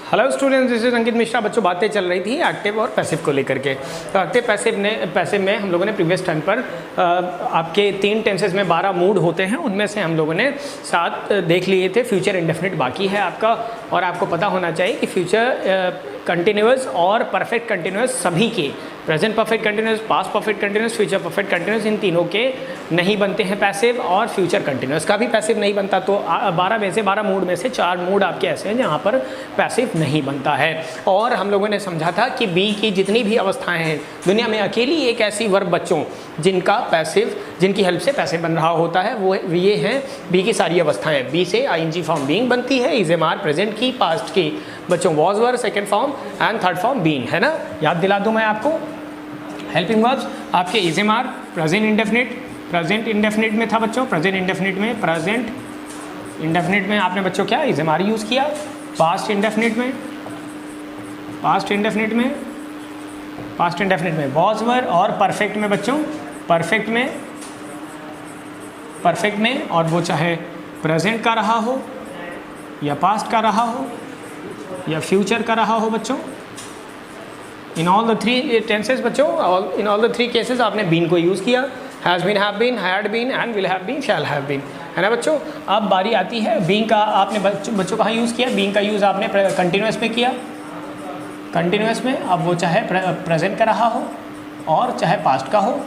Hello students, this is अंकित मिश्रा। बच्चों, बातें चल रही थी एक्टिव और पैसिव को लेकर के। तो एक्टिव पैसिव में हम लोगों ने प्रीवियस टाइम पर आपके 3 टेंसेस में 12 मूड होते हैं, उनमें से हम लोगों ने 7 देख लिए थे। फ्यूचर इंडेफिनिट बाकी है आपका, और आपको पता होना चाहिए कि फ्यूचर कंटिन्यूअस और परफेक्ट कंटिन्यूअस सभी के, present perfect continuous, past perfect continuous, future perfect continuous, इन तीनों के नहीं बनते हैं पैसिव, और फ्यूचर कंटिन्यूअस का भी पैसिव नहीं बनता। तो 12 मूड में से 4 मूड आपके ऐसे हैं जहाँ पर पैसिव नहीं बनता है। और हम लोगों ने समझा था कि बी की जितनी भी अवस्थाएं हैं दुनिया में, अकेली एक ऐसी वर्ब बच्चों जिनका पैसिव, जिनकी हेल्प से पैसिव बन रहा होता है, वो ये हैं बी की सारी अवस्थाएं। बी से आईएनजी फॉर्म बीइंग बनती है, इज एम आर प्रेजेंट की, पास्ट की बच्चों was were, second form and third form being, है ना। याद दिला दूं मैं आपको, हेल्पिंग वर्ब्स आपके is am are, present indefinite में था बच्चों, प्रेजेंट इंडेफिनिट में आपने बच्चों क्या इज एम आर यूज़ किया। पास्ट इंडेफिनिट में वॉज वर, और परफेक्ट में बच्चों, परफेक्ट में और वो चाहे प्रेजेंट का रहा हो या पास्ट का रहा हो या फ्यूचर का रहा हो बच्चों, इन ऑल द 3 टेंसेस बच्चों, इन ऑल द 3 केसेस आपने बीन को यूज़ किया। Has been, have been, had been and will have been, shall have been, है ना बच्चों। अब बारी आती है बीइंग का। आपने बच्चों कहाँ यूज़ किया? बीइंग का यूज़ आपने कंटिन्यूअस में किया, कंटिन्यूअस में। अब वो चाहे प्रेजेंट का रहा हो और चाहे पास्ट का हो,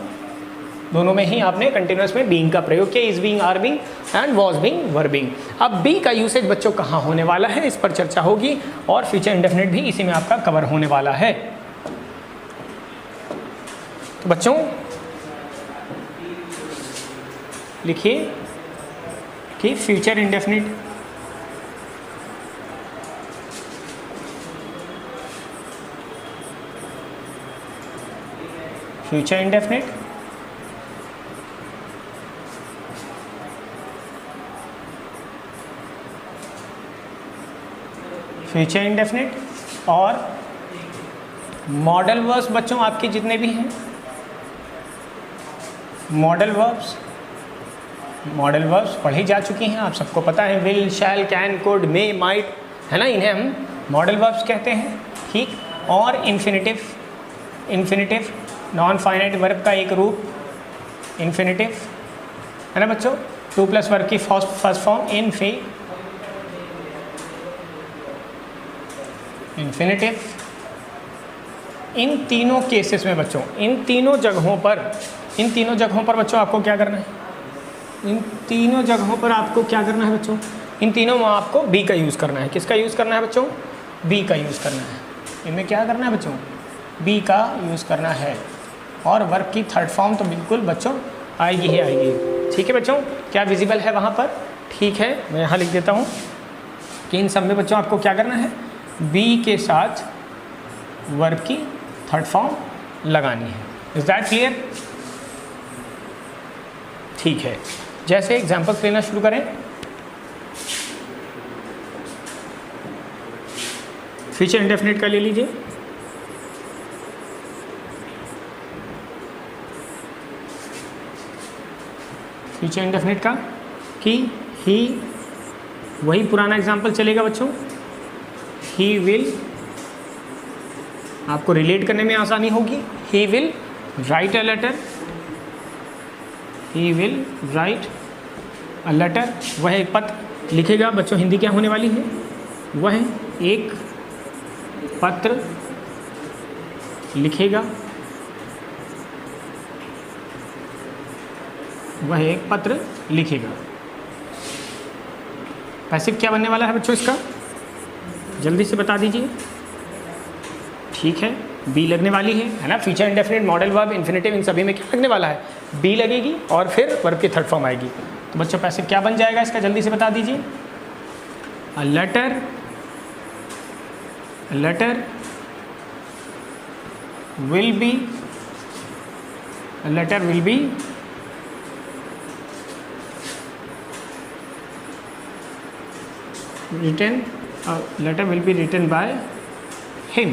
दोनों में ही आपने कंटिन्यूअस में बीइंग का प्रयोग किया। Is being, are being and was being, were being. अब बी का यूसेज बच्चों कहाँ होने वाला है, इस पर चर्चा होगी, और फ्यूचर इंडेफिनिट भी इसी में आपका कवर होने वाला है। तो बच्चों लिखिए कि फ्यूचर इंडेफिनिट और मॉडल वर्ब्स बच्चों आपके जितने भी हैं, मॉडल वर्ब्स पढ़ी जा चुकी हैं, आप सबको पता है। Will, shall, can, could, may, might, है ना, इन्हें हम मॉडल वर्ब्स कहते हैं, ठीक। और इन्फिनिटिव नॉन फाइनाइट वर्ब का एक रूप इन्फिनिटिव, है ना बच्चों। 2 प्लस वर्ब की फर्स्ट फॉर्म इन्फिनिटिव। इन तीनों केसेस में बच्चों, इन तीनों जगहों पर बच्चों आपको क्या करना है? इन तीनों जगहों पर आपको क्या करना है बच्चों? इन तीनों में आपको बी का यूज़ करना है। किसका यूज़ करना है बच्चों? बी का यूज़ करना है। इनमें क्या करना है बच्चों? बी का यूज़ करना है। और वर्ब की थर्ड फॉर्म तो बिल्कुल बच्चों आएगी ही आएगी, ठीक है बच्चों। क्या विजिबल है वहाँ पर? ठीक है, मैं यहाँ लिख देता हूँ कि इन सब में बच्चों आपको क्या करना है? बी के साथ वर्ब की थर्ड फॉर्म लगानी है। Is that clear? ठीक है, जैसे एग्जाम्पल्स लेना शुरू करें। फ्यूचर इंडेफिनिट का ले लीजिए। फ्यूचर इंडेफिनिट का कि ही, वही पुराना एग्जाम्पल चलेगा बच्चों। ही विल, आपको रिलेट करने में आसानी होगी। He will write a letter, he will write a letter, वह एक पत्र लिखेगा बच्चों। हिंदी क्या होने वाली है? वह एक पत्र लिखेगा, वह एक पत्र लिखेगा। पैसिव क्या बनने वाला है बच्चों इसका? जल्दी से बता दीजिए। ठीक है, बी लगने वाली है ना। Future indefinite, modal verb, infinitive, इन सभी में क्या लगने वाला है? बी लगेगी, और फिर वर्ब की थर्ड फॉर्म आएगी। तो बच्चों पैसिव क्या बन जाएगा इसका? जल्दी से बता दीजिए। A letter will be written by him,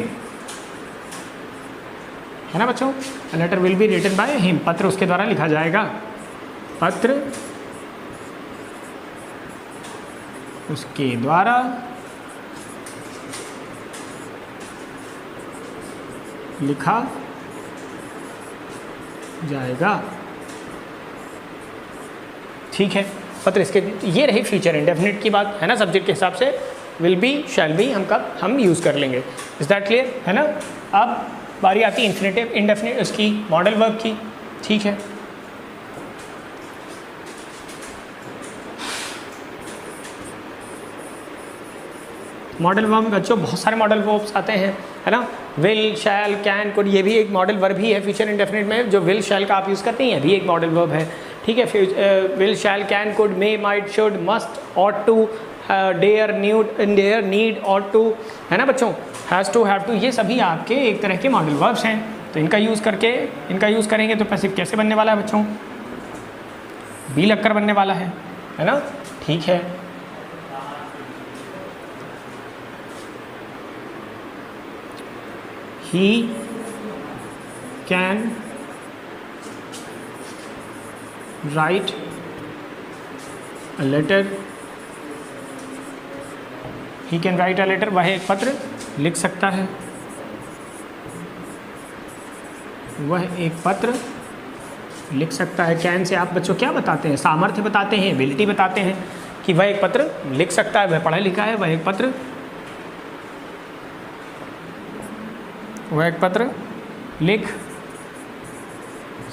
है ना बच्चों। Letter will be written by him, पत्र उसके द्वारा लिखा जाएगा। पत्र उसके द्वारा लिखा जाएगा। ठीक है, पत्र इसके ये रही फ्यूचर इंडेफिनिट की बात है ना। सब्जेक्ट के हिसाब से विल बी, शैल बी हम यूज़ कर लेंगे। इज दैट क्लियर है ना। अब बारी आती है इन्फिनेटिव इंडेफिनिट उसकी मॉडल वर्ब की। ठीक है, मॉडल वर्ब में बच्चों बहुत सारे मॉडल वर्ब्स आते हैं है ना। विल, शैल, कैन, कुड, ये भी एक मॉडल वर्ब ही है फ्यूचर इंडेफिनिट में। जो विल शैल का आप यूज़ करते हैं ये भी एक मॉडल वर्ब है। ठीक है, will, shall, can, could, may, might, should, must, ought to, dare, need, ought to है ना बच्चों, हैज़ टू, हैव टू, ये सभी आपके एक तरह के मॉडल वर्ब्स हैं। तो इनका यूज़ करेंगे तो पैसिव कैसे बनने वाला है बच्चों, बी लगकर बनने वाला है ना। ठीक है, he can write a letter, he can write a letter, वह एक पत्र लिख सकता है, वह एक पत्र लिख सकता है। कैन से आप बच्चों क्या बताते हैं, सामर्थ्य बताते हैं, एबिलिटी बताते हैं कि वह एक पत्र लिख सकता है, वह पढ़ा लिखा है, वह एक पत्र लिख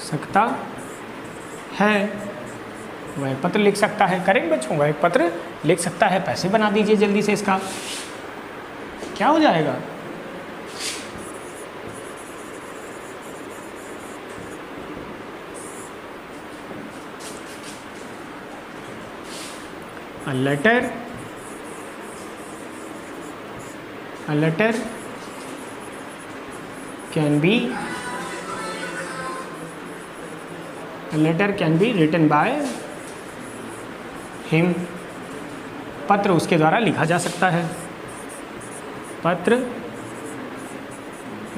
सकता है, वह एक पत्र लिख सकता है। करेक्ट बच्चों, वह एक पत्र लिख सकता है। पैसे बना दीजिए जल्दी से, इसका क्या हो जाएगा, a letter can be written by him, पत्र उसके द्वारा लिखा जा सकता है, पत्र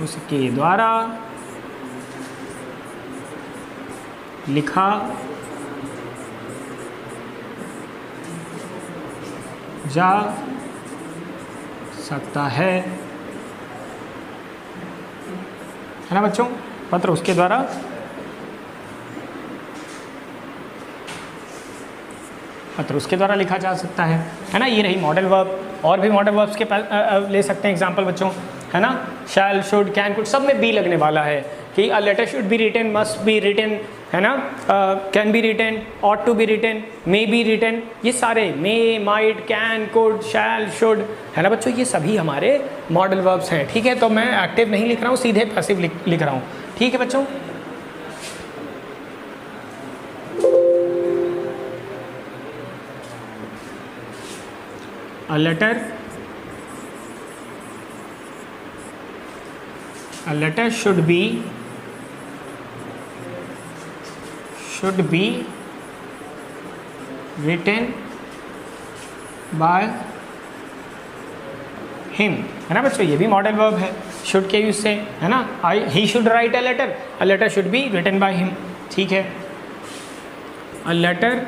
उसके द्वारा लिखा जा सकता है ना बच्चों। पत्र उसके द्वारा लिखा जा सकता है ना। ये रही मॉडल वर्ब। और भी मॉडल वर्ब्स के ले सकते हैं एग्जांपल बच्चों है ना। शैल, शुड, कैन, कुड, सब में बी लगने वाला है कि a letter should be written, must be written है ना, can be written, ought to be written, may be written, ये सारे may, might, can, could, shall, should है ना बच्चों, ये सभी हमारे मॉडल वर्ब्स हैं। ठीक है, तो मैं एक्टिव नहीं लिख रहा हूँ, सीधे पैसिव लिख रहा हूँ। ठीक है बच्चों, a letter should be written by him है ना बच्चों, ये भी मॉडल वर्ब है शुड के यूज से है ना। He should write a letter should be written by him. ठीक है, a letter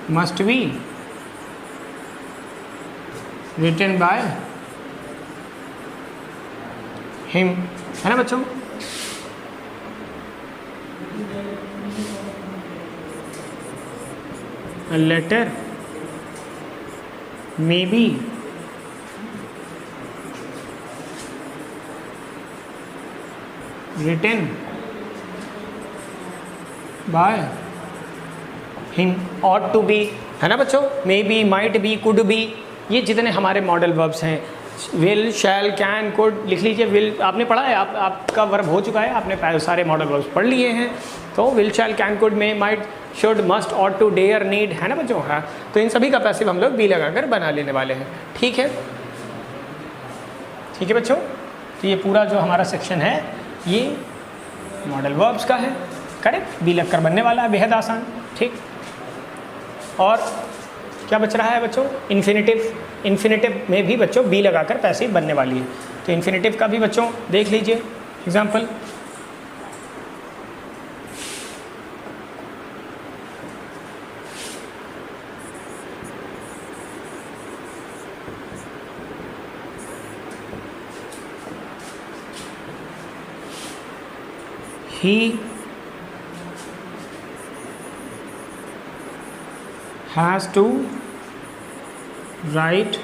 must be written by him है ना बच्चों। A letter may be written by him, ought to be है ना बच्चों, may be, might be, could be, ये जितने हमारे मॉडल वर्ब्स हैं, विल, शैल, कैन, कुड लिख लीजिए। विल आपने पढ़ा है, आपका वर्ब हो चुका है, आपने सारे मॉडल वर्ब्स पढ़ लिए हैं। तो will, shall, can, could, may, might, should, must, ought to, dare, need है ना बच्चों। हाँ, तो इन सभी का पैसिव हम लोग बी लगाकर बना लेने वाले हैं। ठीक है, ठीक है बच्चों, तो ये पूरा जो हमारा सेक्शन है ये मॉडल वर्ब्स का है। करेक्ट, बी लगकर बनने वाला है, बेहद आसान। ठीक, और क्या बच रहा है बच्चों, इन्फिनेटिव में भी बच्चों बी लगाकर पैसिव बनने वाली है। तो इन्फिनेटिव का भी बच्चों देख लीजिए example. he has to write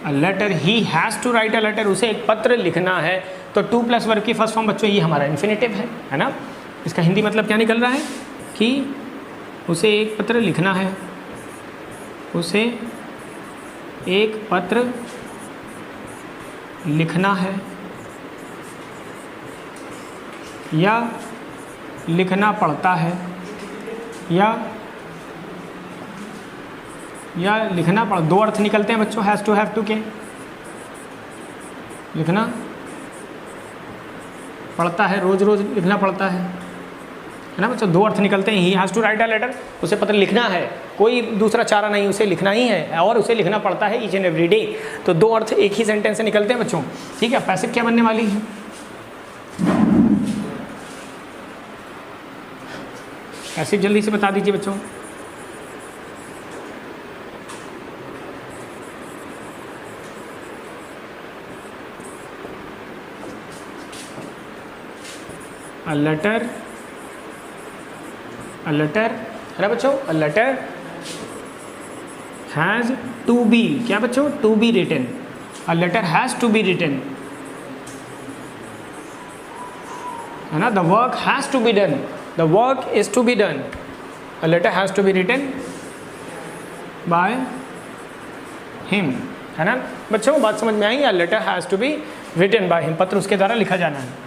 a letter, he has to write a letter, उसे एक पत्र लिखना है। तो टू प्लस वर्ब की फर्स्ट फॉर्म बच्चों ये हमारा इन्फिनेटिव है ना। इसका हिंदी मतलब क्या निकल रहा है कि उसे एक पत्र लिखना है, उसे एक पत्र लिखना है या लिखना पड़ता है या लिखना पड़, दो अर्थ निकलते हैं बच्चों हैज़ टू हैव टू के। लिखना पड़ता है, रोज़ रोज़ लिखना पड़ता है ना बच्चों, दो अर्थ निकलते हैं। He has to write a letter, उसे पत्र लिखना है, कोई दूसरा चारा नहीं, उसे लिखना ही है और उसे लिखना पड़ता है ईच एंड एवरी डे। तो दो अर्थ एक ही सेंटेंस से निकलते हैं बच्चों। ठीक है, पैसिव क्या बनने वाली है? पैसिव जल्दी से बता दीजिए बच्चों। अ लेटर है ना बच्चों, a letter has to be, क्या बच्चों, to be written. A letter has to be written है ना, the work has to be done, the work is to be done, a letter has to be written by him, है ना बच्चों, बात समझ में आई? A letter has to be written by him, पत्र उसके द्वारा लिखा जाना है।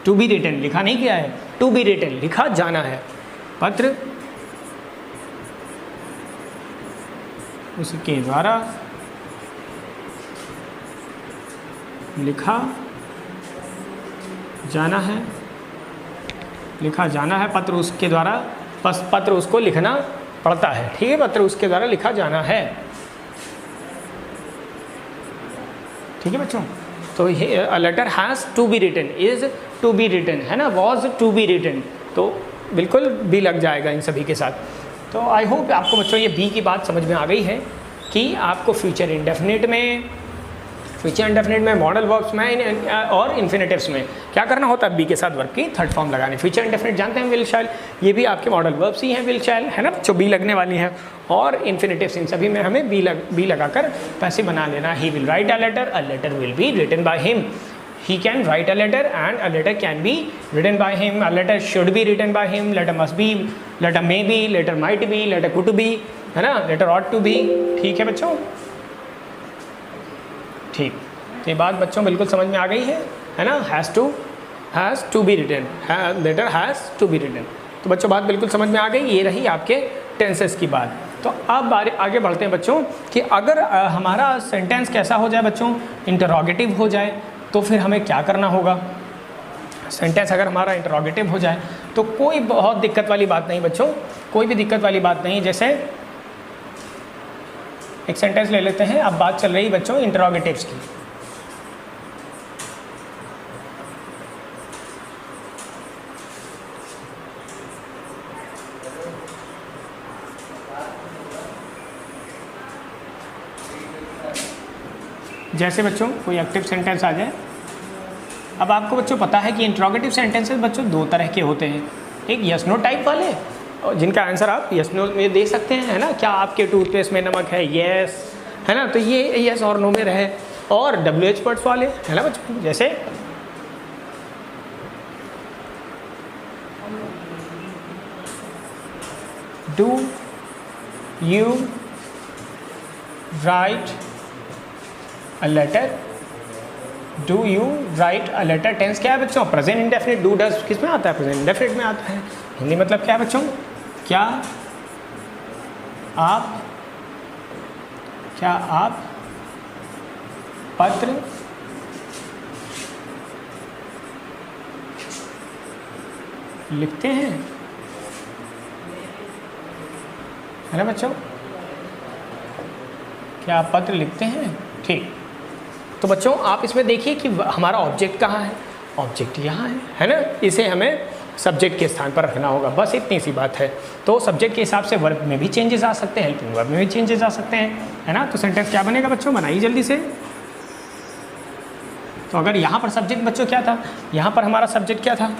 टू बी रिटन लिखा नहीं किया है, टू बी रिटन लिखा जाना है, पत्र उसके द्वारा लिखा जाना है, लिखा जाना है, पत्र उसके द्वारा, पत्र उसको लिखना पड़ता है। ठीक है, पत्र उसके द्वारा लिखा जाना है। ठीक है बच्चों, तो ये a letter has to be written, is to be written है ना, वॉज टू बी रिटन, तो बिल्कुल बी लग जाएगा इन सभी के साथ। तो आई होप आपको बच्चों ये बी की बात समझ में आ गई है कि आपको फ्यूचर इंडेफिनिट में, मॉडल वर्ब्स में और इन्फिनेटिव्स में क्या करना होता है, बी के साथ वर्ब की थर्ड फॉर्म लगाने। फ्यूचर इंडेफिनिट जानते हैं विल शैल, ये भी आपके मॉडल वर्ब्स ही हैं विल शैल, है ना, जो बी लगने वाली हैं, और इन्फिनेटिव्स इन सभी में हमें बी लगाकर पैसे बना लेना। He will write a letter will be written by him, he can write a letter and a letter can be written by him, a letter should be written by him, letter must be, letter may be, letter might be, letter could be, है ना, letter ought to be। ठीक है बच्चों, ठीक, ये बात बच्चों बिल्कुल समझ में आ गई है ना। Has to be written, letter has to be written, तो बच्चों बात बिल्कुल समझ में आ गई। ये रही आपके टेंसेस की बात। तो अब आगे बढ़ते हैं बच्चों कि अगर हमारा सेंटेंस कैसा हो जाए बच्चों, इंटरोगेटिव हो जाए, तो फिर हमें क्या करना होगा। सेंटेंस अगर हमारा इंटरोगेटिव हो जाए तो कोई बहुत दिक्कत वाली बात नहीं बच्चों, कोई भी दिक्कत वाली बात नहीं। जैसे एक सेंटेंस ले लेते हैं, अब बात चल रही बच्चों इंटरोगेटिव्स की। जैसे बच्चों कोई एक्टिव सेंटेंस आ जाए। अब आपको बच्चों पता है कि इंट्रोगेटिव सेंटेंसेस बच्चों दो तरह के होते हैं, एक यस नो टाइप वाले, जिनका आंसर आप यस नो में दे सकते हैं, है ना, क्या आपके टूथपेस्ट में नमक है, यस, है ना, तो ये यस और नो में रहे। और WH वर्ड्स वाले, है ना बच्चों, जैसे do you write a letter, do you write a letter. Tense क्या है बच्चों, प्रेजेंट इंडेफिनिट। डू डज किस में आता है, प्रेजेंट इंडेफिनिट में आता है। हिंदी मतलब क्या है बच्चों, क्या आप पत्र लिखते हैं, है ना बच्चों, क्या आप पत्र लिखते हैं। ठीक, तो बच्चों आप इसमें देखिए कि हमारा ऑब्जेक्ट कहाँ है, ऑब्जेक्ट यहाँ है ना, इसे हमें सब्जेक्ट के स्थान पर रखना होगा, बस इतनी सी बात है। तो सब्जेक्ट के हिसाब से वर्ब में भी चेंजेस आ सकते हैं, हेल्पिंग वर्ब में भी चेंजेस आ सकते हैं, है ना। तो सेंटेंस क्या बनेगा बच्चों, बनाइए जल्दी से। तो अगर यहाँ पर सब्जेक्ट बच्चों क्या था, यहाँ पर हमारा सब्जेक्ट क्या था,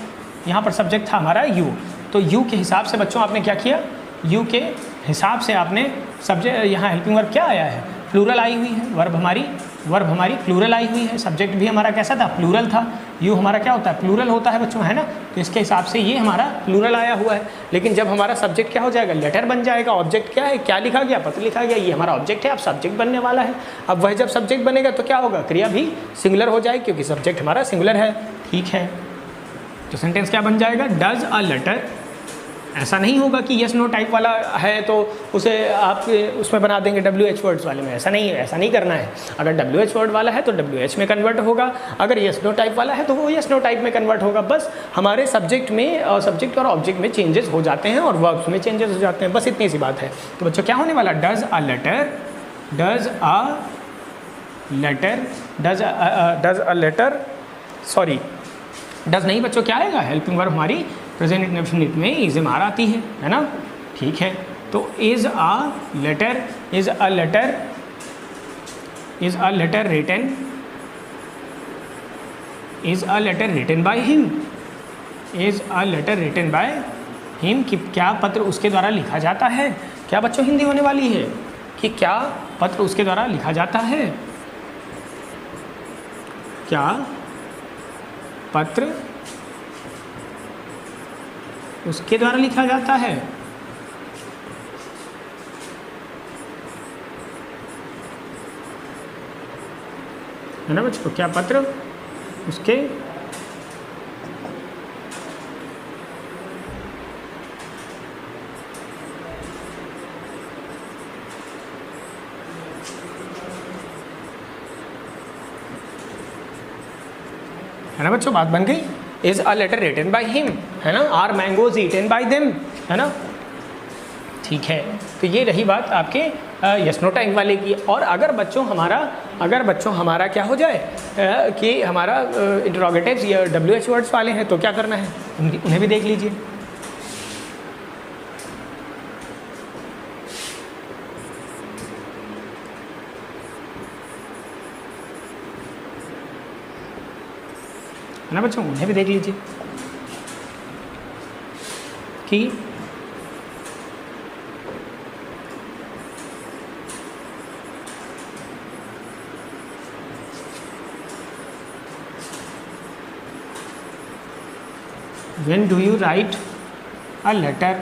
यहाँ पर सब्जेक्ट था हमारा यू। तो यू के हिसाब से बच्चों आपने क्या किया, यू के हिसाब से आपने सब्जेक्ट, यहाँ हेल्पिंग वर्ब क्या आया है, प्लूरल आई हुई है। वर्ब हमारी प्लूरल आई हुई है। सब्जेक्ट भी हमारा कैसा था, प्लूरल था। यू हमारा क्या होता है, प्लूरल होता है बच्चों, है ना। तो इसके हिसाब से ये हमारा प्लूरल आया हुआ है। लेकिन जब हमारा सब्जेक्ट क्या हो जाएगा, लेटर बन जाएगा। ऑब्जेक्ट क्या है, क्या लिखा गया, पत्र लिखा गया, ये हमारा ऑब्जेक्ट है, अब सब्जेक्ट बनने वाला है। अब वह जब सब्जेक्ट बनेगा तो क्या होगा, क्रिया भी सिंगुलर हो जाएगी, क्योंकि सब्जेक्ट हमारा सिंगुलर है। ठीक है, तो सेंटेंस क्या बन जाएगा, डज अ लेटर। ऐसा नहीं होगा कि यस नो टाइप वाला है तो उसे आप उसमें बना देंगे WH वर्ड्स वाले में, ऐसा नहीं है, ऐसा नहीं करना है। अगर WH वर्ड वाला है तो WH में कन्वर्ट होगा, अगर यस नो टाइप वाला है तो वो यस नो टाइप में कन्वर्ट होगा। बस हमारे सब्जेक्ट में, सब्जेक्ट और ऑब्जेक्ट में चेंजेस हो जाते हैं और वर्ब्स में चेंजेस हो जाते हैं, बस इतनी सी बात है। तो बच्चों क्या होने वाला, does a letter, does a letter, sorry does नहीं बच्चों, क्या आएगा, हेल्पिंग वर्ब हमारी प्रेजेंट इंडेफिनिट में इज एम आर आती है ना। ठीक है, तो is a letter written by him, कि क्या पत्र उसके द्वारा लिखा जाता है। क्या बच्चों हिंदी होने वाली है कि क्या पत्र उसके द्वारा लिखा जाता है, क्या पत्र उसके द्वारा लिखा जाता है। है ना बच्चों, क्या पत्र उसके है ना बच्चों, बात बन गई। Is a letter written by him, है ना। Are mangoes eaten by them, है ना। ठीक है, तो ये रही बात आपके यस नो टाइम वाले की। और अगर बच्चों हमारा क्या हो जाए कि हमारा इंटरोगेटिव्स या WH वर्ड्स वाले हैं तो क्या करना है, उन्हें भी देख लीजिए। है ना बच्चों, उन्हें भी देख लीजिए कि when do you write a letter,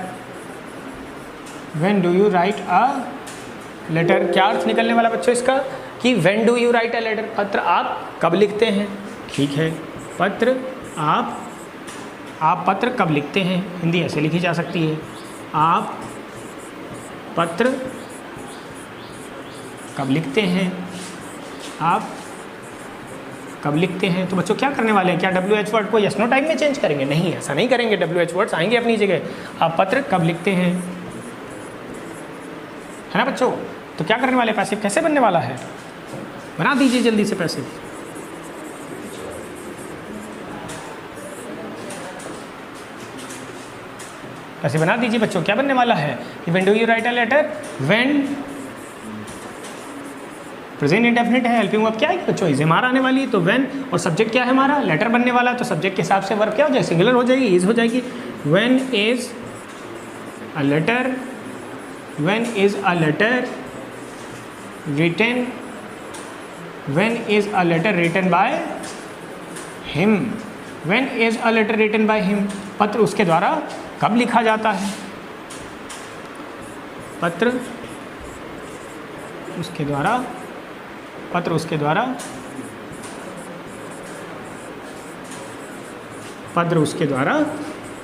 क्या अर्थ निकलने वाला बच्चों इसका कि when do you write a letter, पत्र आप कब लिखते हैं। ठीक है, पत्र आप पत्र कब लिखते हैं, हिंदी ऐसे लिखी जा सकती है, आप पत्र कब लिखते हैं, आप कब लिखते हैं। तो बच्चों क्या करने वाले हैं, क्या WH वर्ड को यस नो टाइम में चेंज करेंगे, नहीं, ऐसा नहीं करेंगे। WH वर्ड्स आएंगे अपनी जगह। आप पत्र कब लिखते हैं, है ना बच्चों। तो क्या करने वाले, पैसिव कैसे बनने वाला है, बना दीजिए जल्दी से पैसिव। ऐसे बना दीजिए बच्चों, क्या बनने वाला है कि when do you write a letter, when present indefinite है, हेल्पिंग वर्ब क्या है बच्चों, इज एम आर आने वाली है। तो व्हेन और सब्जेक्ट क्या है हमारा, लेटर बनने वाला है, तो सब्जेक्ट के हिसाब से वर्ब क्या हो जाएगी, सिंगुलर हो जाएगी, इज हो जाएगी। When is a letter written, when is a letter written by him, when is a letter written by him, पत्र उसके द्वारा कब लिखा जाता है, पत्र उसके द्वारा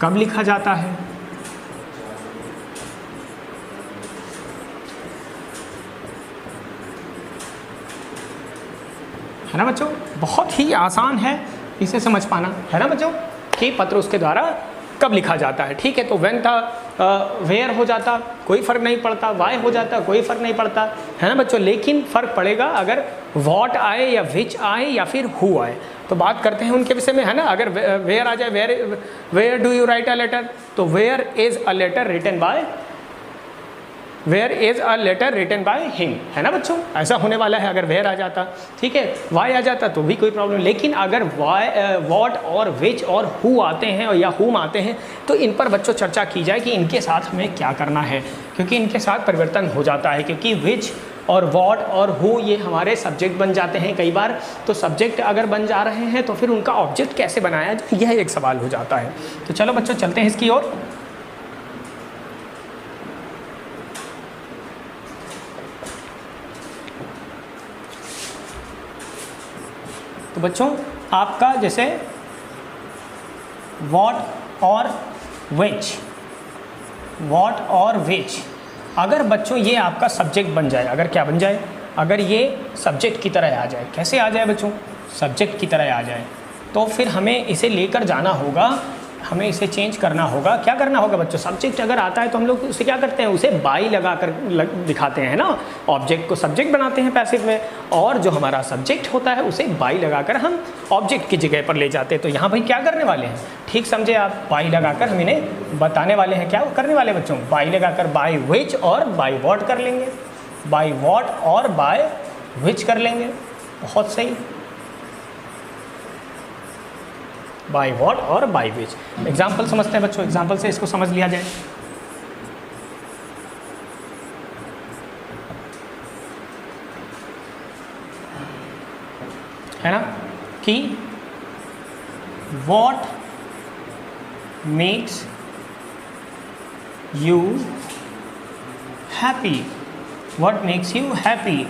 कब लिखा जाता है। है ना बच्चों, बहुत ही आसान है इसे समझ पाना, है ना बच्चों, कि पत्र उसके द्वारा कब लिखा जाता है। ठीक है, तो व्हेन था वेयर हो जाता, कोई फ़र्क नहीं पड़ता, वाई हो जाता, कोई फ़र्क नहीं पड़ता, है ना बच्चों। लेकिन फ़र्क पड़ेगा अगर व्हाट आए या विच आए या फिर हु आए। तो बात करते हैं उनके विषय में, है ना। अगर वेयर आ जाए, where do you write a letter, तो where is a letter written by, where is a letter written by him, है ना बच्चों, ऐसा होने वाला है अगर वेयर आ जाता, ठीक है। वाई आ जाता तो भी कोई प्रॉब्लम, लेकिन अगर वाई, वॉट और विच और हु आते हैं या हुम आते हैं तो इन पर बच्चों चर्चा की जाए कि इनके साथ हमें क्या करना है, क्योंकि इनके साथ परिवर्तन हो जाता है, क्योंकि विच और वॉट और हु ये हमारे सब्जेक्ट बन जाते हैं कई बार। तो सब्जेक्ट अगर बन जा रहे हैं तो फिर उनका ऑब्जेक्ट कैसे बनाया जाए, यह एक सवाल हो जाता है। तो चलो बच्चों चलते हैं इसकी ओर। तो बच्चों आपका जैसे वॉट और विच, वॉट और विच, अगर बच्चों ये आपका सब्जेक्ट बन जाए, अगर क्या बन जाए, अगर ये सब्जेक्ट की तरह आ जाए, कैसे आ जाए बच्चों, सब्जेक्ट की तरह आ जाए, तो फिर हमें इसे लेकर जाना होगा, हमें इसे चेंज करना होगा। क्या करना होगा बच्चों, सब्जेक्ट अगर आता है तो हम लोग उसे क्या करते हैं, उसे बाई लगा कर दिखाते हैं ना, ऑब्जेक्ट को सब्जेक्ट बनाते हैं पैसिव में, और जो हमारा सब्जेक्ट होता है उसे बाई लगाकर हम ऑब्जेक्ट की जगह पर ले जाते हैं। तो यहाँ भाई क्या करने वाले हैं, ठीक समझे आप, बाई लगाकर हम इन्हें बताने वाले हैं, क्या करने वाले बच्चों, बाई लगाकर बाई विच और बाई वॉट कर लेंगे, बाई वॉट और बाय विच कर लेंगे। बहुत सही, बाई वॉट और बाई विच। एग्जाम्पल समझते हैं बच्चों, एग्जाम्पल से इसको समझ लिया जाए। है ना, कि what makes you happy, what makes you happy,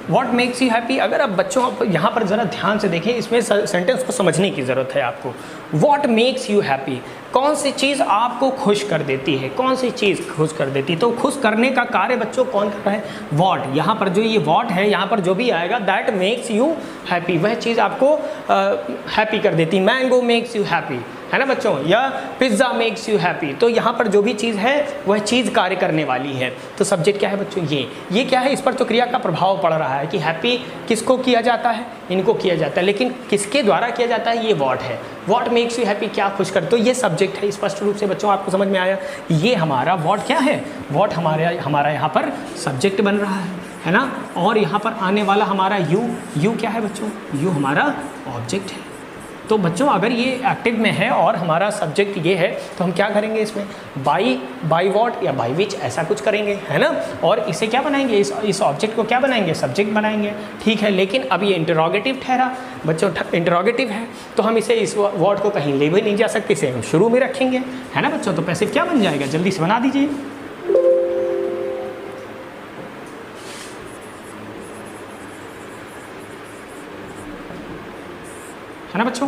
what makes you happy. अगर अब बच्चों आप यहाँ पर ज़रा ध्यान से देखें, इसमें सेंटेंस को समझने की ज़रूरत है आपको। वॉट मेक्स यू हैप्पी, कौन सी चीज़ आपको खुश कर देती है, कौन सी चीज़ खुश कर देती है, तो खुश करने का कार्य बच्चों कौन कर रहा है, वॉट। यहाँ पर जो ये वॉट है, यहाँ पर जो भी आएगा, दैट मेक्स यू हैप्पी, वह चीज़ आपको हैप्पी कर देती। मैंगो मेक्स यू हैप्पी, है ना बच्चों, या पिज़्ज़ा मेक्स यू हैप्पी। तो यहाँ पर जो भी चीज़ है वह चीज़ कार्य करने वाली है। तो सब्जेक्ट क्या है बच्चों, ये क्या है, इस पर तो क्रिया का प्रभाव पड़ रहा है कि हैप्पी किसको किया जाता है, इनको किया जाता है, लेकिन किसके द्वारा किया जाता है, ये वॉट है। वॉट मेक्स यू हैप्पी, क्या खुश कर, तो ये सब्जेक्ट है। स्पष्ट रूप से बच्चों आपको समझ में आया, ये हमारा वॉट क्या है, वॉट हमारा यहाँ पर सब्जेक्ट बन रहा है ना, और यहाँ पर आने वाला हमारा यू क्या है बच्चों, यू हमारा ऑब्जेक्ट है। तो बच्चों अगर ये एक्टिव में है और हमारा सब्जेक्ट ये है, तो हम क्या करेंगे इसमें, बाई वॉट या बाई विच ऐसा कुछ करेंगे, है ना, और इसे क्या बनाएंगे, इस ऑब्जेक्ट को क्या बनाएंगे, सब्जेक्ट बनाएंगे, ठीक है। लेकिन अब ये इंटरोगेटिव ठहरा बच्चों, इंटरोगेटिव है, तो हम इसे इस वर्ड को कहीं ले भी नहीं जा सकते, इसे हम शुरू में रखेंगे, है ना बच्चों। तो पैसिव क्या बन जाएगा, जल्दी से बना दीजिए। है ना बच्चों,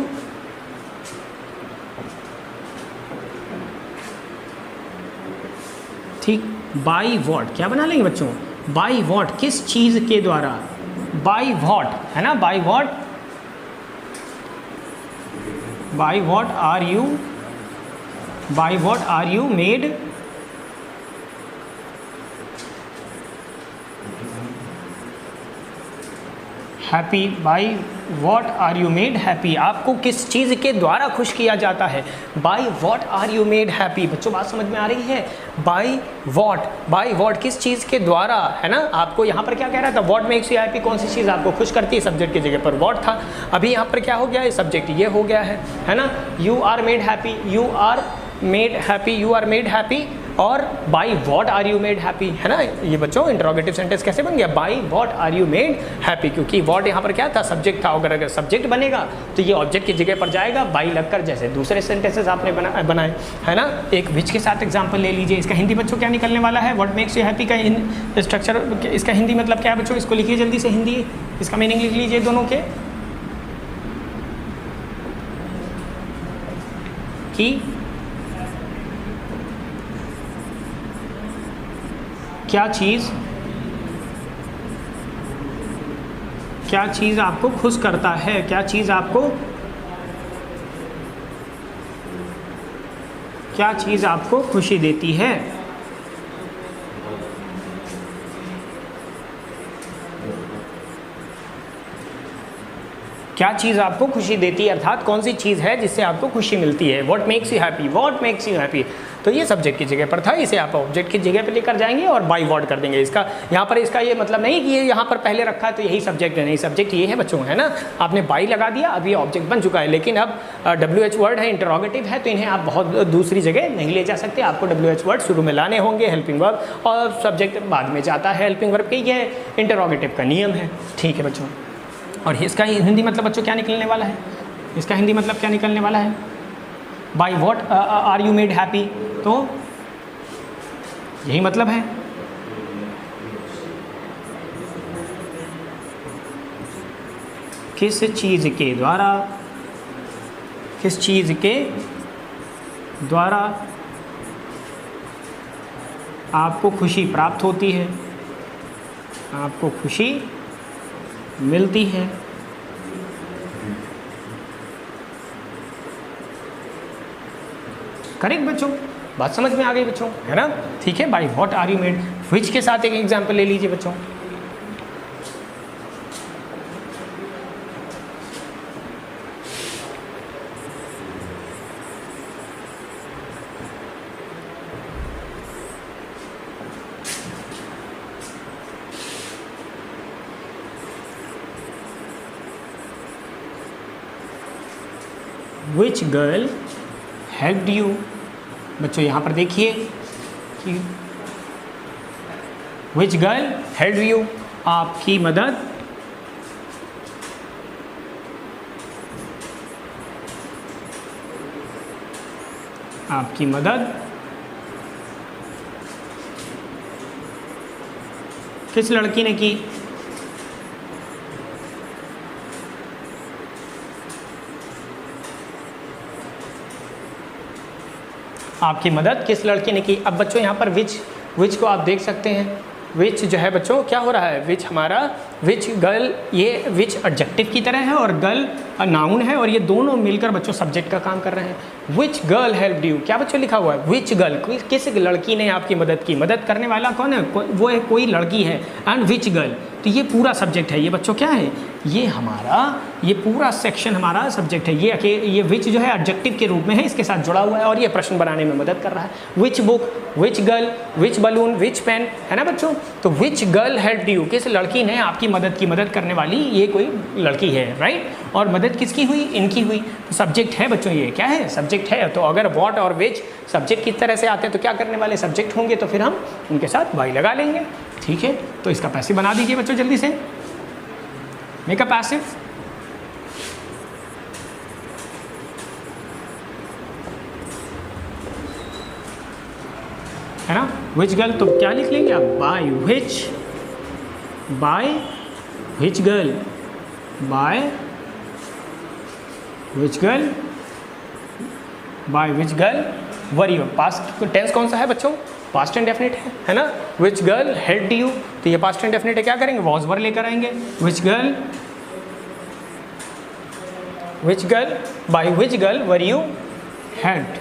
ठीक। बाई वॉट क्या बना लेंगे बच्चों, बाई वॉट, किस चीज के द्वारा, बाई वॉट, है ना, by what, by what are you made happy, by what are you made happy, आपको किस चीज़ के द्वारा खुश किया जाता है, by what are you made happy. बच्चों बात समझ में आ रही है, बाई वॉट किस चीज़ के द्वारा, है ना। आपको यहाँ पर क्या कह रहा था, वॉट मेक्स यू हैप्पी, कौन सी चीज़ आपको खुश करती है, सब्जेक्ट की जगह पर वॉट था। अभी यहाँ पर क्या हो गया है, सब्जेक्ट ये हो गया है ना। You are made happy, you are made happy, और by what are you made happy, है ना। ये बच्चों इंटरोगेटिव सेंटेंस कैसे बन गया, by what are you made happy, क्योंकि वॉट यहाँ पर क्या था, सब्जेक्ट था। अगर सब्जेक्ट बनेगा तो ये ऑब्जेक्ट की जगह पर जाएगा, बाई लगकर, जैसे दूसरे सेंटेंसेस आपने बनाए, है ना। एक विच के साथ एग्जाम्पल ले लीजिए। इसका हिंदी बच्चों क्या निकलने वाला है, वॉट मेक्स यू हैप्पी का स्ट्रक्चर, इसका हिंदी मतलब क्या है बच्चों, इसको लिखिए जल्दी से, हिंदी इसका मीनिंग लिख लीजिए दोनों के, कि क्या चीज़ आपको खुश करता है, क्या चीज़ आपको खुशी देती है। क्या चीज़ आपको खुशी देती है, अर्थात कौन सी चीज़ है जिससे आपको खुशी मिलती है। What makes you happy, what makes you happy, तो ये सब्जेक्ट की जगह पर था, इसे आप ऑब्जेक्ट की जगह पर लेकर जाएंगे और बाय व्हाट कर देंगे। इसका यहाँ पर इसका ये मतलब नहीं कि ये यहाँ पर पहले रखा है तो यही सब्जेक्ट है, नहीं, सब्जेक्ट ये है बच्चों, है ना। आपने बाय लगा दिया, अब ये ऑब्जेक्ट बन चुका है, लेकिन अब WH वर्ड है, इंटरोगेटिव है, तो इन्हें आप बहुत दूसरी जगह नहीं ले जा सकते। आपको WH वर्ड शुरू में लाने होंगे, हेल्पिंग वर्ब, और सब्जेक्ट बाद में जाता है हेल्पिंग वर्ब के, ये इंटरोगेटिव का नियम है, ठीक है बच्चों। और इसका हिंदी मतलब बच्चों क्या निकलने वाला है, इसका हिंदी मतलब क्या निकलने वाला है, by what are you made happy, तो यही मतलब है। किस चीज़ के द्वारा, किस चीज़ के द्वारा आपको खुशी प्राप्त होती है, आपको खुशी मिलती है। करेक्ट बच्चों, बात समझ में आ गई बच्चों, है ना, ठीक है। By what are you made, which के साथ एक एग्जांपल ले लीजिए बच्चों। Which girl helped you, बच्चों यहाँ पर देखिए कि which girl helped you, आपकी मदद किस लड़की ने की, आपकी मदद किस लड़की ने की। अब बच्चों यहाँ पर विच को आप देख सकते हैं, विच जो है बच्चों क्या हो रहा है, विच हमारा, विच गर्ल, ये विच एडजेक्टिव की तरह है और गर्ल नाउन है, और ये दोनों मिलकर बच्चों सब्जेक्ट का काम कर रहे हैं। विच गर्ल हेल्प्ड यू, क्या बच्चों लिखा हुआ है, विच गर्ल, किस लड़की ने आपकी मदद की, मदद करने वाला कौन है, वो है कोई लड़की है, एंड विच गर्ल, तो ये पूरा सब्जेक्ट है, ये बच्चों क्या है, ये हमारा, ये पूरा सेक्शन हमारा सब्जेक्ट है। ये विच जो है एडजेक्टिव के रूप में है, इसके साथ जुड़ा हुआ है और ये प्रश्न बनाने में मदद कर रहा है। Which book, which girl, which balloon, which pen, है ना बच्चों। तो विच गर्ल हेल्प्ड यू, किस लड़की ने आपकी मदद की, मदद करने वाली ये कोई लड़की है, राइट। और मदद किसकी हुई, इनकी हुई, तो सब्जेक्ट है बच्चों, ये क्या है, सब्जेक्ट है। तो अगर व्हाट और विच सब्जेक्ट की तरह से आते हैं तो क्या करने वाले, सब्जेक्ट होंगे, तो फिर हम उनके साथ बाय लगा लेंगे, ठीक है। तो इसका पैसिव बना दीजिए बच्चों जल्दी से, मेक अ पैसिव। है ना, विच गर्ल, तो क्या लिख लेंगे आप, by which, by which girl, by which girl, by which girl were you. Past tense कौन सा है बच्चों, पास्ट इंडेफिनिट है ना। विच गर्ल हेल्प्ड यू, तो ये पास्ट इंडेफिनिट है, क्या करेंगे, वॉज वर लेकर आएंगे। Which girl, which girl, by which girl were you helped,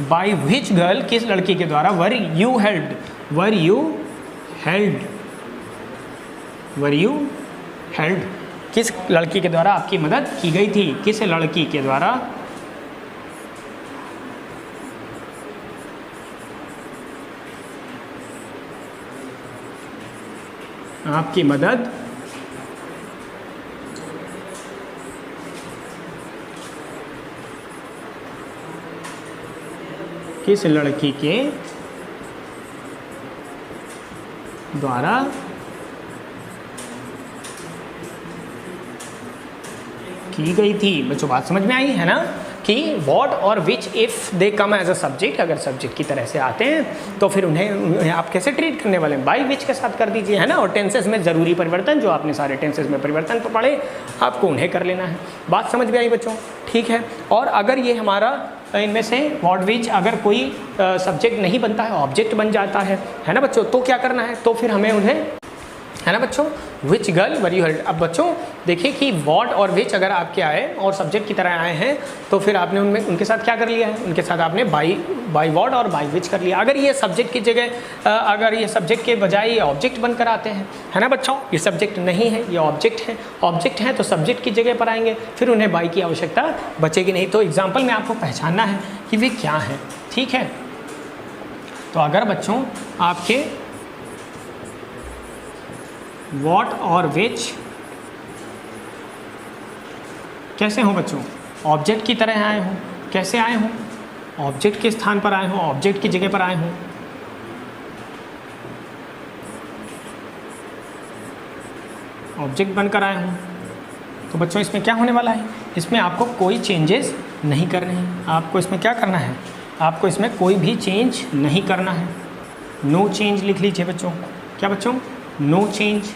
by which girl, किस लड़की के द्वारा, were you helped, were you helped, were you helped, किस लड़की के द्वारा आपकी मदद की गई थी, किस लड़की के द्वारा आपकी मदद किस लड़की के द्वारा की गई थी। बच्चों बात समझ में आई है ना, कि व्हाट और which if they come as a subject, अगर सब्जेक्ट की तरह से आते हैं तो फिर उन्हें आप कैसे ट्रीट करने वाले हैं, बाय विच के साथ कर दीजिए, है ना। और टेंसेस में ज़रूरी परिवर्तन, जो आपने सारे टेंसेस में परिवर्तन पढ़े, आपको उन्हें कर लेना है। बात समझ में आई बच्चों, ठीक है। और अगर ये हमारा इनमें से व्हाट विच अगर कोई सब्जेक्ट नहीं बनता है, ऑब्जेक्ट बन जाता है ना बच्चों, तो क्या करना है, तो फिर हमें उन्हें है ना बच्चों। विच गर्ल वर यू हर्ड। अब बच्चों देखिए कि वॉट और विच अगर आपके आए और सब्जेक्ट की तरह आए हैं तो फिर आपने उनमें उनके साथ क्या कर लिया है, उनके साथ आपने बाई वॉट और बाई विच कर लिया। अगर ये सब्जेक्ट की जगह अगर ये सब्जेक्ट के बजाय ये ऑब्जेक्ट बनकर आते हैं, है ना बच्चों, ये सब्जेक्ट नहीं है, ये ऑब्जेक्ट है। ऑब्जेक्ट हैं तो सब्जेक्ट की जगह पर आएंगे, फिर उन्हें बाई की आवश्यकता बचेगी नहीं। तो एग्जाम्पल में आपको पहचानना है कि वे क्या हैं, ठीक है। तो अगर बच्चों आपके वॉट और विच कैसे हों बच्चों, ऑब्जेक्ट की तरह आए हों, कैसे आए हों, ऑब्जेक्ट के स्थान पर आए हों, ऑब्जेक्ट की जगह पर आए हों, ऑब्जेक्ट बनकर आए हों, तो बच्चों इसमें क्या होने वाला है, इसमें आपको कोई चेंजेस नहीं करने हैं। आपको इसमें क्या करना है, आपको इसमें कोई भी चेंज नहीं करना है। नो चेंज लिख लीजिए बच्चों। क्या बच्चों, नो चेंज,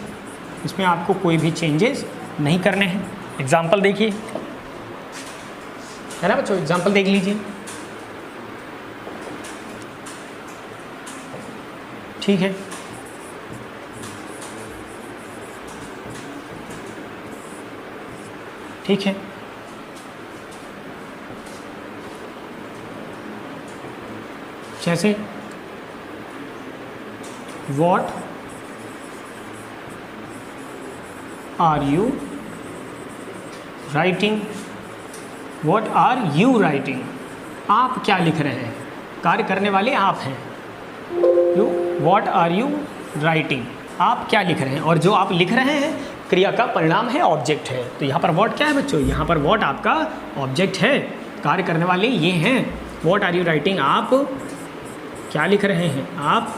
इसमें आपको कोई भी चेंजेस नहीं करने हैं। एग्जाम्पल देखिए, है ना बच्चों, एग्जाम्पल देख लीजिए, ठीक है। ठीक है, जैसे what are you writing, what are you writing, आप क्या लिख रहे हैं, कार्य करने वाले आप हैं। You, what are you writing, आप क्या लिख रहे हैं, और जो आप लिख रहे हैं क्रिया का परिणाम है, ऑब्जेक्ट है। तो यहाँ पर वॉट क्या है बच्चों, यहाँ पर वॉट आपका ऑब्जेक्ट है, कार्य करने वाले ये हैं। वॉट आर यू राइटिंग, आप क्या लिख रहे हैं, आप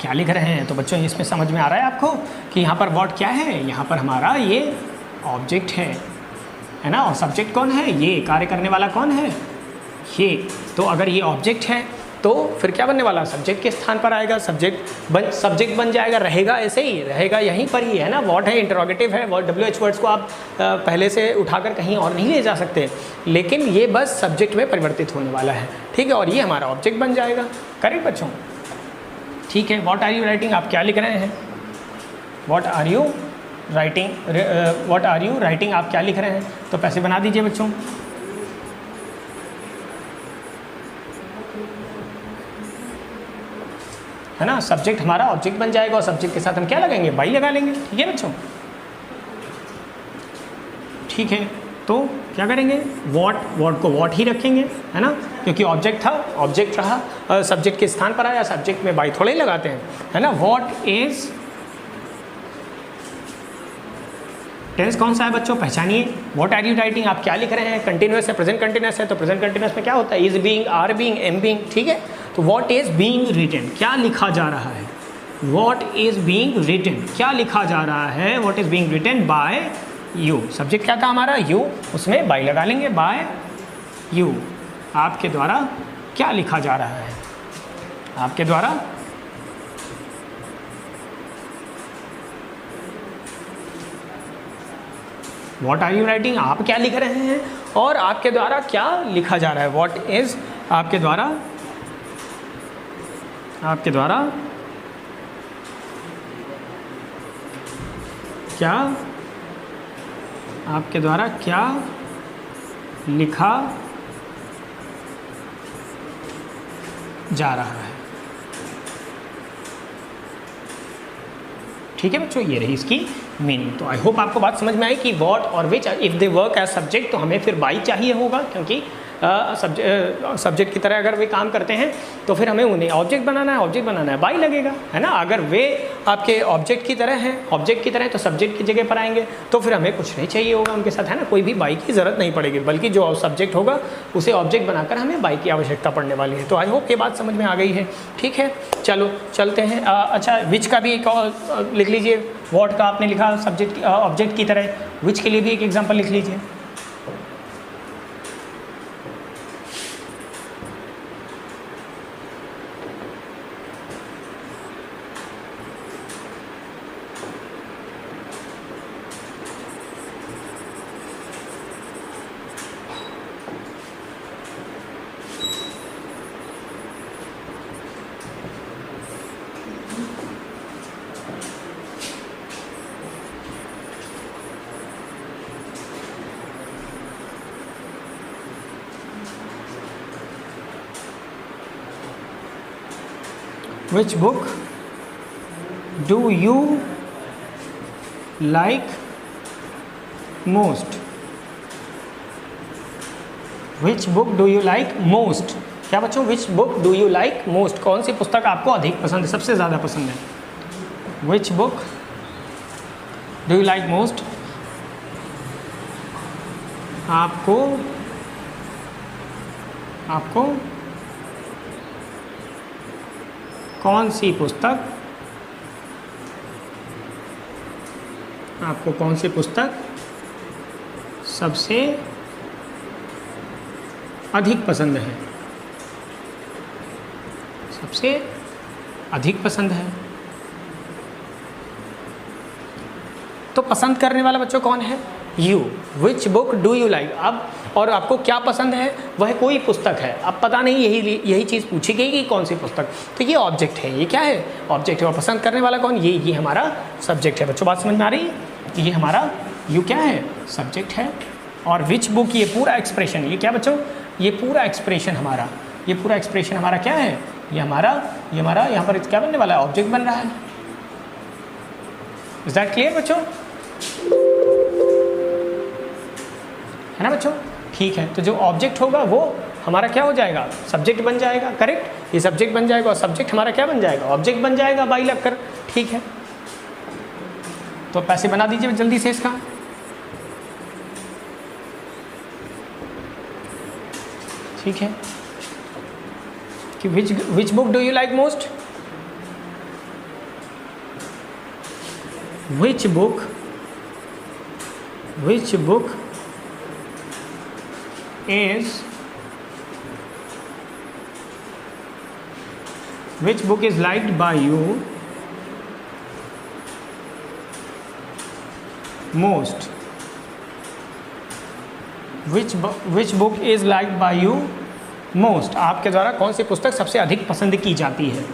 क्या लिख रहे हैं। तो बच्चों इसमें समझ में आ रहा है आपको कि यहाँ पर वॉट क्या है, यहाँ पर हमारा ये ऑब्जेक्ट है ना, और सब्जेक्ट कौन है, ये कार्य करने वाला कौन है, ये। तो अगर ये ऑब्जेक्ट है तो फिर क्या बनने वाला, सब्जेक्ट के स्थान पर आएगा, सब्जेक्ट बन जाएगा, रहेगा ऐसे ही, रहेगा यहीं पर ही, है ना। वॉट है, इंटरोगेटिव है, वॉट WH वर्ड्स को आप पहले से उठाकर कहीं और नहीं ले जा सकते, लेकिन ये बस सब्जेक्ट में परिवर्तित होने वाला है, ठीक है, और ये हमारा ऑब्जेक्ट बन जाएगा। करेक्ट बच्चों, ठीक है। वॉट आर यू राइटिंग, आप क्या लिख रहे हैं, what are you writing, what are you writing, आप क्या लिख रहे हैं। तो पैसे बना दीजिए बच्चों, है ना। सब्जेक्ट हमारा ऑब्जेक्ट बन जाएगा और सब्जेक्ट के साथ हम क्या लगाएंगे, बाई लगा लेंगे, ठीक है बच्चों। ठीक है, तो क्या करेंगे, वॉट को वॉट ही रखेंगे, है ना, क्योंकि ऑब्जेक्ट था, ऑब्जेक्ट रहा, सब्जेक्ट के स्थान पर आया, सब्जेक्ट में बाई थोड़े ही लगाते हैं, है ना। वॉट इज, टेंस कौन सा है बच्चों, पहचानिए। वॉट आर यू राइटिंग, आप क्या लिख रहे हैं, कंटिन्यूअस है, प्रेजेंट कंटिन्यूअस है, तो प्रेजेंट कंटिन्यूअस में क्या होता है, is being, are being, am being, ठीक है। तो वॉट इज बीइंग रिटन, क्या लिखा जा रहा है, वॉट इज बीइंग रिटन, क्या लिखा जा रहा है, what is being written by you. Subject क्या था हमारा, यू, उसमें बाय लगा लेंगे, बाय यू, आपके द्वारा क्या लिखा जा रहा है, आपके द्वारा वॉट आर यू राइटिंग, आप क्या लिख रहे हैं और आपके द्वारा क्या लिखा जा रहा है। वॉट इज आपके द्वारा क्या, आपके द्वारा क्या लिखा जा रहा है, ठीक है बच्चों। ये रही इसकी मीनिंग। तो आई होप आपको बात समझ में आई कि वॉट और which if they work as subject, तो हमें फिर बाई चाहिए होगा, क्योंकि सब्जेक्ट की तरह अगर वे काम करते हैं तो फिर हमें उन्हें ऑब्जेक्ट बनाना है, बाई लगेगा, है ना। अगर वे आपके ऑब्जेक्ट की तरह हैं, तो सब्जेक्ट की जगह पर आएंगे, तो फिर हमें कुछ नहीं चाहिए होगा उनके साथ, है ना। कोई भी बाई की ज़रूरत नहीं पड़ेगी, बल्कि जो सब्जेक्ट होगा उसे ऑब्जेक्ट बनाकर हमें बाई की आवश्यकता पड़ने वाली है। तो आई होप ये बात समझ में आ गई है, ठीक है। चलो चलते हैं। अच्छा, विच का भी एक और लिख लीजिए। वॉट का आपने लिखा सब्जेक्ट ऑब्जेक्ट की तरह, विच के लिए भी एक एग्जाम्पल लिख लीजिए। Which book do you like most, which book do you like most. क्या बच्चों, which book do you like most, कौन सी पुस्तक आपको अधिक पसंद है, सबसे ज़्यादा पसंद है। Which book do you like most, आपको कौन सी पुस्तक, आपको कौन सी पुस्तक सबसे अधिक पसंद है, सबसे अधिक पसंद है। तो पसंद करने वाला बच्चों कौन है, you. Which book do you like, अब और आपको क्या पसंद है, वह कोई पुस्तक है। अब पता नहीं यही चीज़ पूछी गई कि कौन सी पुस्तक, तो ये ऑब्जेक्ट है, ये क्या है, ऑब्जेक्ट है। और पसंद करने वाला कौन, ये हमारा सब्जेक्ट है। बच्चों बात समझ में आ रही है, ये हमारा यू क्या है, सब्जेक्ट है। और विच बुक, ये पूरा एक्सप्रेशन, ये क्या बच्चों, ये पूरा एक्सप्रेशन हमारा, ये पूरा एक्सप्रेशन हमारा क्या है, ये हमारा यहाँ पर क्या बनने वाला है, ऑब्जेक्ट बन रहा है। इज दैट क्लियर बच्चों, है ना बच्चों, ठीक है। तो जो ऑब्जेक्ट होगा वो हमारा क्या हो जाएगा, सब्जेक्ट बन जाएगा, करेक्ट, ये सब्जेक्ट बन जाएगा और सब्जेक्ट हमारा क्या बन जाएगा, ऑब्जेक्ट बन जाएगा बाई लग कर, ठीक है। तो पैसे बना दीजिए जल्दी से इसका। ठीक है कि which book do you like most, which book is liked by you most, which book is liked by you most, आपके द्वारा कौन सी पुस्तक सबसे अधिक पसंद की जाती है।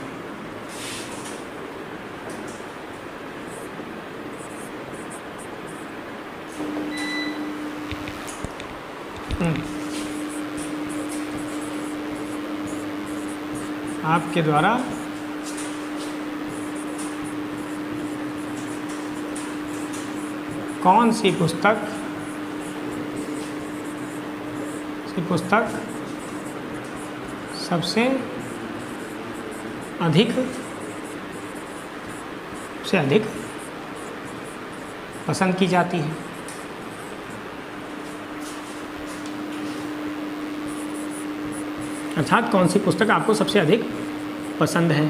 आपके द्वारा कौन सी पुस्तक सबसे अधिक पसंद की जाती है। अर्थात कौन सी पुस्तक आपको सबसे अधिक पसंद है,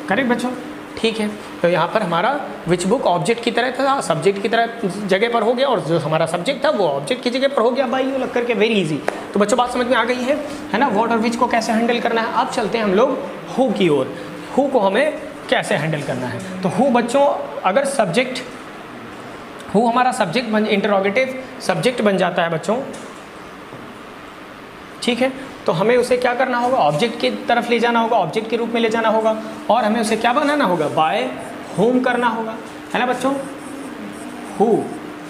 करेक्ट बच्चों, ठीक है। तो यहाँ पर हमारा विच बुक ऑब्जेक्ट की तरह था, सब्जेक्ट की तरह जगह पर हो गया, और जो हमारा सब्जेक्ट था वो ऑब्जेक्ट की जगह पर हो गया बाई यू लग करके, वेरी इजी। तो बच्चों बात समझ में आ गई है ना, व्हाट और विच को कैसे हैंडल करना है। अब चलते हैं हम लोग हु की ओर, हु को हमें कैसे हैंडल करना है। तो हु बच्चों, अगर सब्जेक्ट, हु हमारा सब्जेक्ट बन, इंटरोगेटिव सब्जेक्ट बन जाता है बच्चों, ठीक है। तो हमें उसे क्या करना होगा, ऑब्जेक्ट की तरफ ले जाना होगा, ऑब्जेक्ट के रूप में ले जाना होगा, और हमें उसे क्या बनाना होगा, बाय होम करना होगा, है ना बच्चों। हु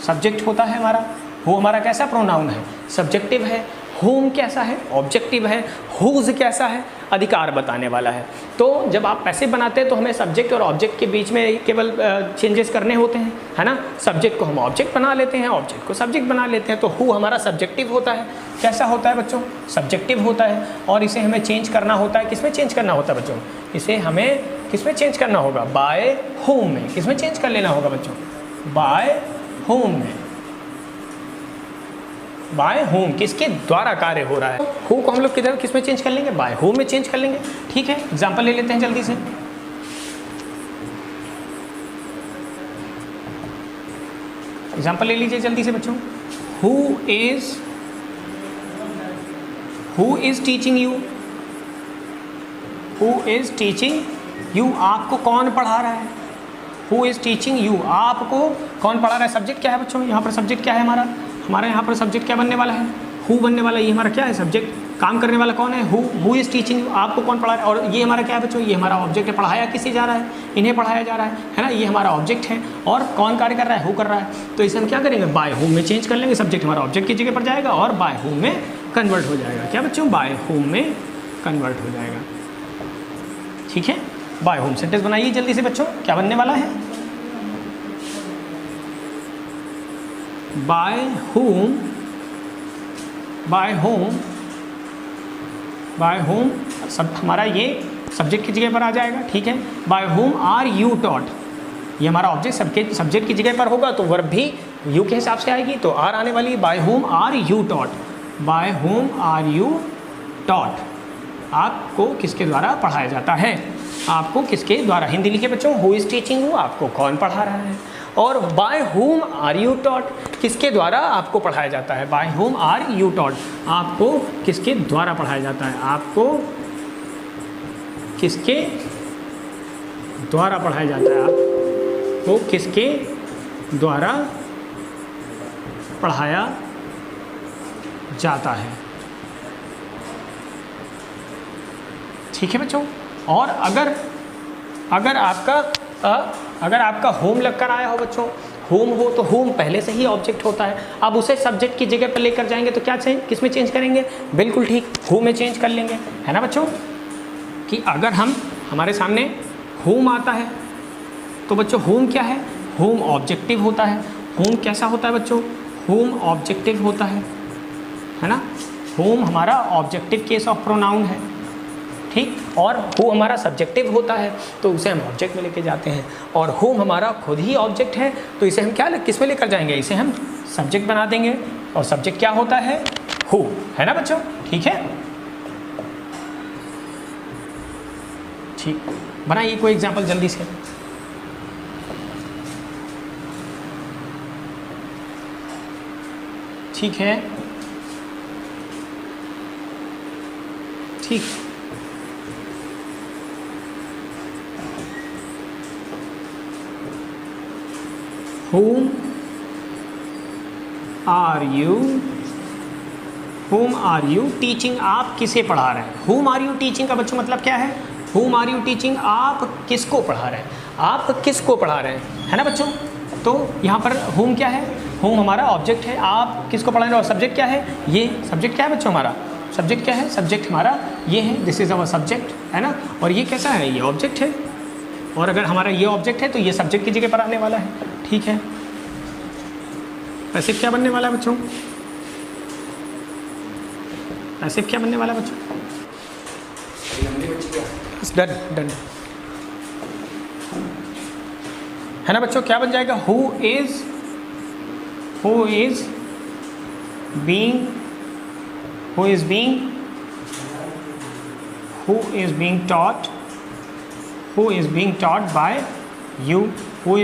सब्जेक्ट होता है हमारा, हु हमारा कैसा प्रोनाउन है, सब्जेक्टिव है, होम कैसा है, ऑब्जेक्टिव है, हुज कैसा है, अधिकार बताने वाला है। तो जब आप पैसिव बनाते हैं तो हमें सब्जेक्ट और ऑब्जेक्ट के बीच में केवल चेंजेस करने होते हैं, है ना। सब्जेक्ट को हम ऑब्जेक्ट बना लेते हैं, ऑब्जेक्ट को सब्जेक्ट बना लेते हैं। तो हु हमारा सब्जेक्टिव होता है, कैसा होता है बच्चों, सब्जेक्टिव होता है, और इसे हमें चेंज करना होता है। किसमें चेंज करना होता है बच्चों, इसे हमें किसमें चेंज करना होगा, बाय होम में। किसमें चेंज कर लेना होगा बच्चों, बाय होम में। बाय होम किसके द्वारा कार्य हो रहा है, हु को हम लोग किधर किसमें चेंज कर लेंगे, बाय होम में चेंज कर लेंगे, ठीक है। एग्जाम्पल ले लेते हैं जल्दी से। एग्जाम्पल ले लीजिए जल्दी से बच्चों। Who is teaching you, who is teaching you, आपको कौन पढ़ा रहा है, हु इज टीचिंग यू, आपको कौन पढ़ा रहा है। सब्जेक्ट क्या है बच्चों, यहाँ पर सब्जेक्ट क्या है हमारा यहाँ पर सब्जेक्ट क्या बनने वाला है, हु बनने वाला है। ये हमारा क्या है, सब्जेक्ट। काम करने वाला कौन है, हु इज टीचिंग यू, आपको कौन पढ़ा रहा है। और ये हमारा क्या है बच्चों, ये हमारा ऑब्जेक्ट है, पढ़ाया किसे जा रहा है, इन्हें पढ़ाया जा रहा है ना। ये हमारा ऑब्जेक्ट है, और कौन कार्य कर रहा है, हु कर रहा है। तो इसे हम क्या करेंगे, बाय होम में चेंज कर लेंगे। सब्जेक्ट हमारा ऑब्जेक्ट की जगह पर जाएगा और बाय होम में कन्वर्ट हो जाएगा। क्या बच्चों, बाय होम में कन्वर्ट हो जाएगा। ठीक है, बाय होम सेंटेंस बनाइए जल्दी से बच्चों, क्या बनने वाला है? By whom, by whom, by whom सब हमारा ये सब्जेक्ट की जगह पर आ जाएगा। ठीक है, by whom are you taught, ये हमारा ऑब्जेक्ट सब्जेक्ट की जगह पर होगा तो वर्ब भी यू के हिसाब से आएगी, तो आर आने वाली। By whom are you taught, by whom are you taught, आपको किसके द्वारा पढ़ाया जाता है? आपको किसके द्वारा? हिंदी लिखे बच्चों, हु इज़ टीचिंग यू, आपको कौन पढ़ा रहा है। और by whom are you taught, किसके द्वारा आपको पढ़ाया जाता है? By whom are you taught, आपको किसके द्वारा पढ़ाया जाता है? आपको किसके द्वारा पढ़ाया जाता है? आपको किसके द्वारा पढ़ाया जाता है? ठीक है बच्चों। और अगर आपका होम लगकर आया हो बच्चों, होम हो तो होम पहले से ही ऑब्जेक्ट होता है, अब उसे सब्जेक्ट की जगह पर लेकर जाएंगे तो क्या किस में चेंज करेंगे? बिल्कुल ठीक, हु में चेंज कर लेंगे, है ना बच्चों। कि अगर हमारे सामने होम आता है तो बच्चों होम क्या है? होम ऑब्जेक्टिव होता है। होम कैसा होता है बच्चों? होम ऑब्जेक्टिव होता है ना। होम हमारा ऑब्जेक्टिव केस ऑफ प्रोनाउन है, ठीक। और हु हमारा सब्जेक्टिव होता है तो उसे हम ऑब्जेक्ट में लेके जाते हैं, और होम हमारा खुद ही ऑब्जेक्ट है तो इसे हम किस में लेकर जाएंगे? इसे हम सब्जेक्ट बना देंगे, और सब्जेक्ट क्या होता है? हु, है ना बच्चों। ठीक है, ठीक, बनाइए कोई एग्जाम्पल जल्दी से। ठीक है, ठीक, whom are you teaching, आप किसे पढ़ा रहे हैं? whom are you teaching का बच्चों मतलब क्या है? whom are you teaching, आप किसको पढ़ा रहे हैं? आप किसको पढ़ा रहे हैं, है ना बच्चों। तो यहाँ पर whom क्या है? whom हमारा ऑब्जेक्ट है, आप किसको पढ़ा रहे हैं, और सब्जेक्ट क्या है? ये सब्जेक्ट क्या है बच्चों हमारा? सब्जेक्ट क्या है? सब्जेक्ट हमारा ये है, दिस इज़ अवर सब्जेक्ट, है ना। और ये कैसा है? ये ऑब्जेक्ट है, और अगर हमारा ये ऑब्जेक्ट है तो ये सब्जेक्ट की जगह पर आने वाला है। ठीक है, पैसिव क्या बनने वाला है बच्चों? पैसिव क्या बनने वाला है बच्चों? डन, है ना बच्चों। क्या बन जाएगा? Who is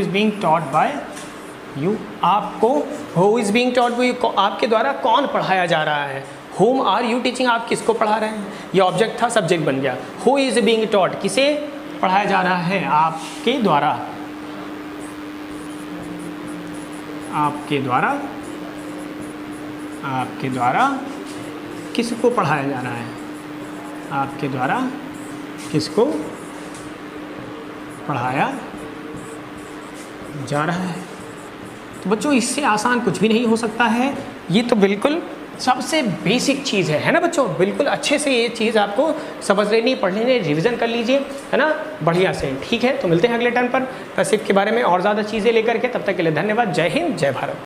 being taught by you, आपको who is being taught by you, आपके द्वारा कौन पढ़ाया जा रहा है? whom are you teaching, आप किसको पढ़ा रहे हैं? ये ऑब्जेक्ट था, सब्जेक्ट बन गया। who is being taught, किसे पढ़ाया जा रहा है? आपके द्वारा, आपके द्वारा किसको पढ़ाया जा रहा है? आपके द्वारा किसको पढ़ाया जा रहा है? तो बच्चों इससे आसान कुछ भी नहीं हो सकता है। ये तो बिल्कुल सबसे बेसिक चीज़ है ना बच्चों। बिल्कुल अच्छे से ये चीज़ आपको समझ लेनी, पढ़ लेनी, रिवीजन कर लीजिए, है ना, बढ़िया से। ठीक है, तो मिलते हैं अगले टर्न पर पैसिव के बारे में और ज़्यादा चीज़ें लेकर के। तब तक के लिए धन्यवाद। जय हिंद, जय भारत।